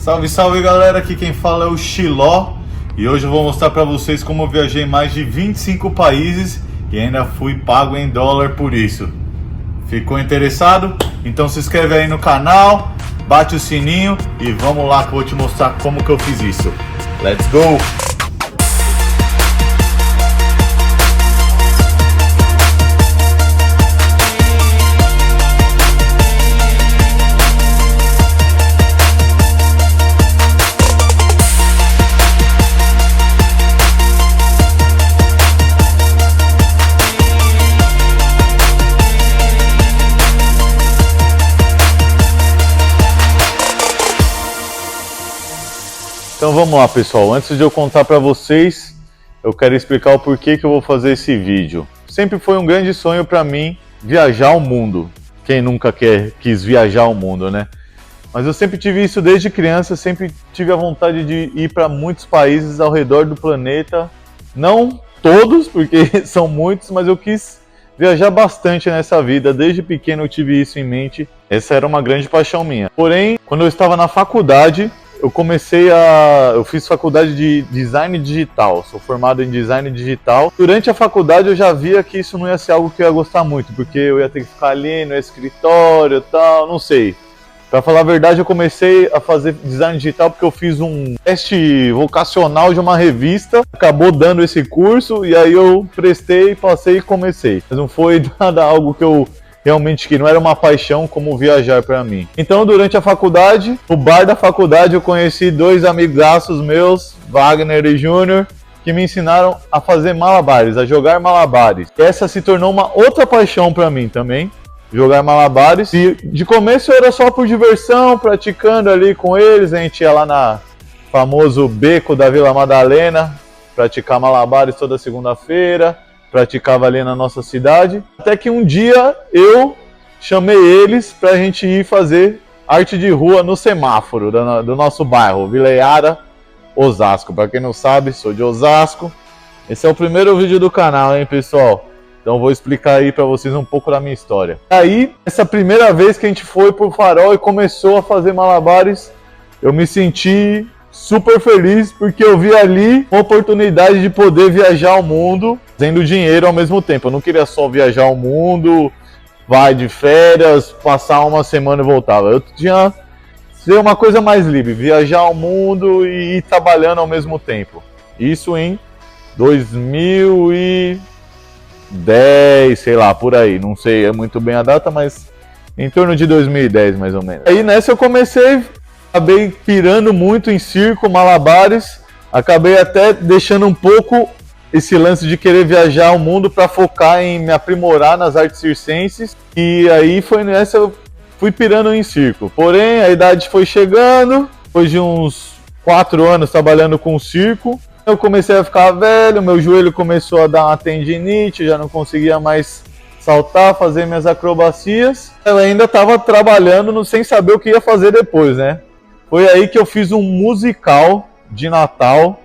Salve, salve galera, aqui quem fala é o Xiló e hoje eu vou mostrar pra vocês como eu viajei em mais de 25 países e ainda fui pago em dólar por isso. Ficou interessado? Então se inscreve aí no canal, bate o sininho e vamos lá que eu vou te mostrar como que eu fiz isso. Let's go! Então vamos lá pessoal, antes de eu contar para vocês, eu quero explicar o porquê que eu vou fazer esse vídeo. Sempre foi um grande sonho para mim viajar o mundo. Quem nunca quis viajar o mundo, né? Mas eu sempre tive isso desde criança, sempre tive a vontade de ir para muitos países ao redor do planeta. Não todos, porque são muitos, mas eu quis viajar bastante nessa vida. Desde pequeno eu tive isso em mente, essa era uma grande paixão minha. Porém, quando eu estava na faculdade, eu fiz faculdade de design digital, sou formado em design digital. Durante a faculdade eu já via que isso não ia ser algo que eu ia gostar muito, porque eu ia ter que ficar ali no escritório e tal, não sei. Pra falar a verdade, eu comecei a fazer design digital porque eu fiz um teste vocacional de uma revista, acabou dando esse curso e aí eu prestei, passei e comecei. Mas não foi nada algo que eu realmente que não era uma paixão como viajar para mim. Então, durante a faculdade, no bar da faculdade, eu conheci dois amigaços meus, Wagner e Júnior, que me ensinaram a fazer malabares, a jogar malabares. Essa se tornou uma outra paixão para mim também, jogar malabares. E de começo era só por diversão, praticando ali com eles. A gente ia lá na famoso beco da Vila Madalena, praticar malabares toda segunda-feira. Praticava ali na nossa cidade, até que um dia eu chamei eles pra gente ir fazer arte de rua no semáforo do nosso bairro, Vila Yara, Osasco. Pra quem não sabe, sou de Osasco. Esse é o primeiro vídeo do canal, hein, pessoal? Então vou explicar aí pra vocês um pouco da minha história. Aí, essa primeira vez que a gente foi pro Farol e começou a fazer malabares, eu me senti super feliz porque eu vi ali uma oportunidade de poder viajar o mundo fazendo dinheiro ao mesmo tempo. Eu não queria só viajar o mundo, vai de férias, passar uma semana e voltava. Eu tinha ser uma coisa mais livre, viajar o mundo e ir trabalhando ao mesmo tempo. Isso em 2010, sei lá, por aí. Não sei muito bem a data, mas em torno de 2010 mais ou menos. Aí nessa eu acabei pirando muito em circo, malabares, acabei até deixando um pouco esse lance de querer viajar o mundo para focar em me aprimorar nas artes circenses, e aí foi nessa eu fui pirando em circo. Porém, a idade foi chegando, depois de uns 4 anos trabalhando com circo, eu comecei a ficar velho, meu joelho começou a dar uma tendinite, já não conseguia mais saltar, fazer minhas acrobacias. Eu ainda estava trabalhando sem saber o que ia fazer depois, né? Foi aí que eu fiz um musical de Natal,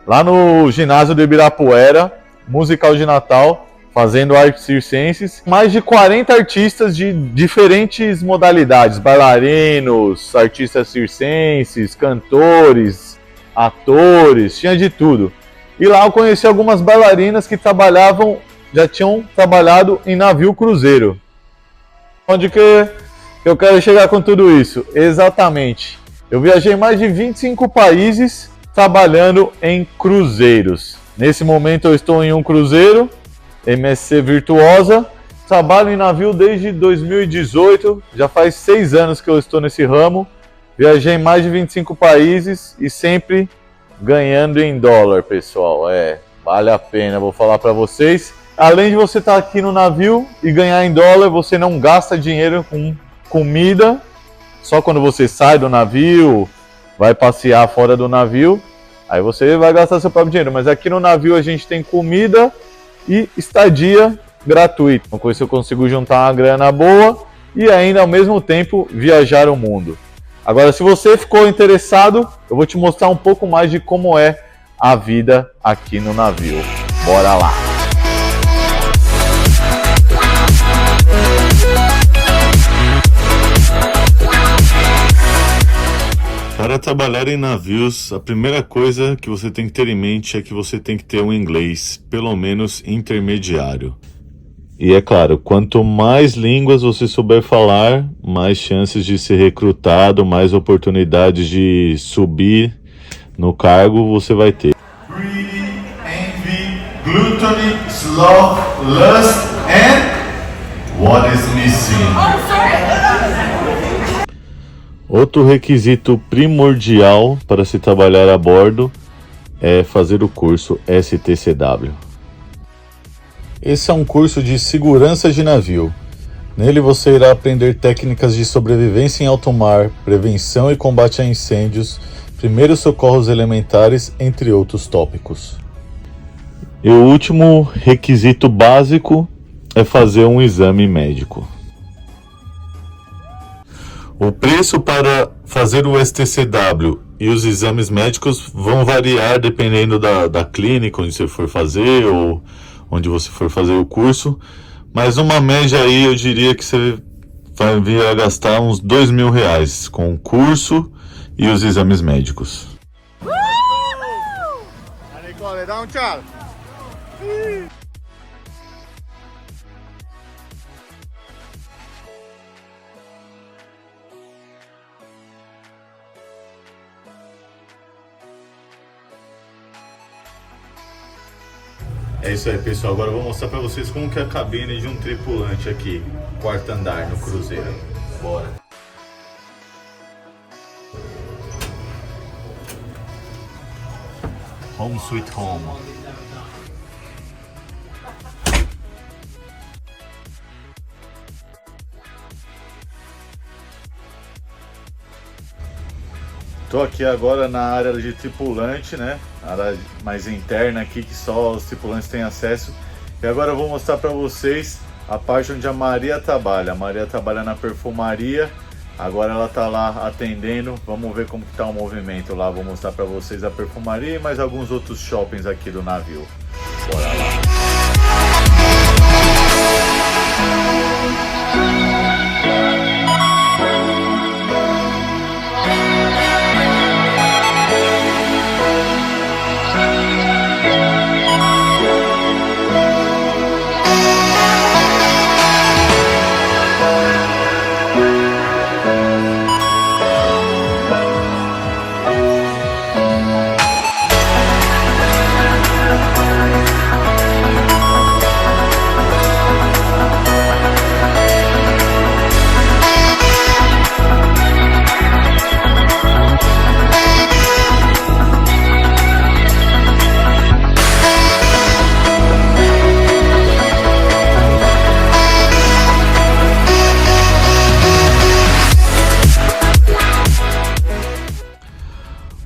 lá no ginásio do Ibirapuera, musical de Natal, fazendo artes circenses. Mais de 40 artistas de diferentes modalidades, bailarinos, artistas circenses, cantores, atores, tinha de tudo. E lá eu conheci algumas bailarinas que já tinham trabalhado em navio cruzeiro. Onde que eu quero chegar com tudo isso? Exatamente. Eu viajei mais de 25 países trabalhando em cruzeiros. Nesse momento eu estou em um cruzeiro, MSC Virtuosa. Trabalho em navio desde 2018, já faz 6 anos que eu estou nesse ramo. Viajei em mais de 25 países e sempre ganhando em dólar, pessoal. Vale a pena, vou falar para vocês. Além de você estar aqui no navio e ganhar em dólar, você não gasta dinheiro com comida. Só quando você sai do navio, vai passear fora do navio, aí você vai gastar seu próprio dinheiro. Mas aqui no navio a gente tem comida e estadia gratuita. Então com isso eu consigo juntar uma grana boa e ainda ao mesmo tempo viajar o mundo. Agora, se você ficou interessado, eu vou te mostrar um pouco mais de como é a vida aqui no navio. Bora lá! Para trabalhar em navios, a primeira coisa que você tem que ter em mente é que você tem que ter um inglês, pelo menos intermediário. E é claro, quanto mais línguas você souber falar, mais chances de ser recrutado, mais oportunidades de subir no cargo você vai ter. Greedy, envy, gluttony, sloth, lust, and what is missing? Outro requisito primordial para se trabalhar a bordo é fazer o curso STCW. Esse é um curso de segurança de navio. Nele você irá aprender técnicas de sobrevivência em alto mar, prevenção e combate a incêndios, primeiros socorros elementares, entre outros tópicos. E o último requisito básico é fazer um exame médico. O preço para fazer o STCW e os exames médicos vão variar dependendo da clínica onde você for fazer ou onde você for fazer o curso, mas uma média aí eu diria que você vai vir a gastar uns R$2.000 com o curso e os exames médicos. Nicole, dá um tchau. É isso aí, pessoal. Agora eu vou mostrar pra vocês como que é a cabine de um tripulante aqui, quarto andar no cruzeiro. Bora! Home sweet home. Tô aqui agora na área de tripulante, né? Área mais interna aqui que só os tripulantes têm acesso. E agora eu vou mostrar para vocês a parte onde a Maria trabalha. A Maria trabalha na perfumaria. Agora ela tá lá atendendo. Vamos ver como que tá o movimento lá. Vou mostrar para vocês a perfumaria e mais alguns outros shoppings aqui do navio. Bora lá.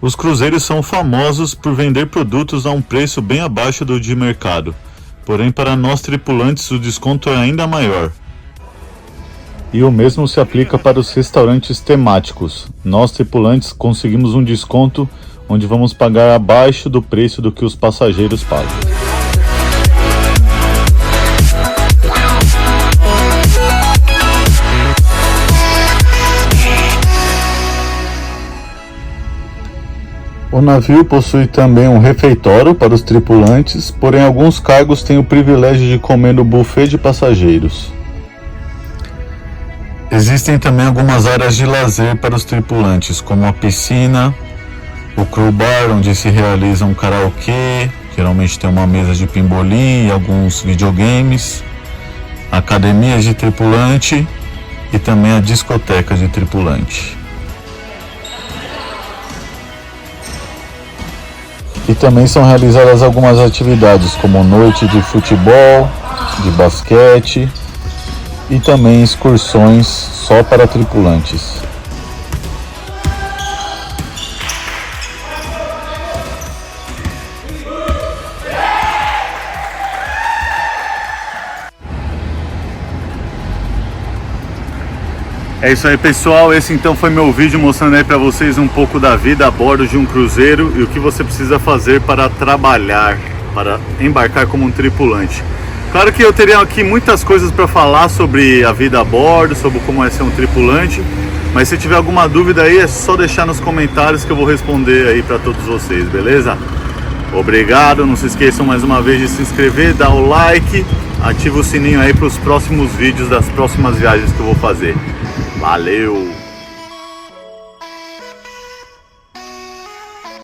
Os cruzeiros são famosos por vender produtos a um preço bem abaixo do de mercado, porém para nós tripulantes o desconto é ainda maior. E o mesmo se aplica para os restaurantes temáticos. Nós tripulantes conseguimos um desconto onde vamos pagar abaixo do preço do que os passageiros pagam. O navio possui também um refeitório para os tripulantes, porém alguns cargos têm o privilégio de comer no buffet de passageiros. Existem também algumas áreas de lazer para os tripulantes, como a piscina, o crew bar, onde se realiza um karaokê, geralmente tem uma mesa de pimbolim e alguns videogames, academias de tripulante e também a discoteca de tripulante. E também são realizadas algumas atividades como noite de futebol, de basquete e também excursões só para tripulantes. É isso aí, pessoal, esse então foi meu vídeo mostrando aí para vocês um pouco da vida a bordo de um cruzeiro e o que você precisa fazer para trabalhar, para embarcar como um tripulante. Claro que eu teria aqui muitas coisas para falar sobre a vida a bordo, sobre como é ser um tripulante, Mas se tiver alguma dúvida aí, é só deixar nos comentários que eu vou responder aí para todos vocês, beleza? Obrigado, não se esqueçam mais uma vez de se inscrever, dar o like, ativa o sininho aí para os próximos vídeos das próximas viagens que eu vou fazer. Valeu!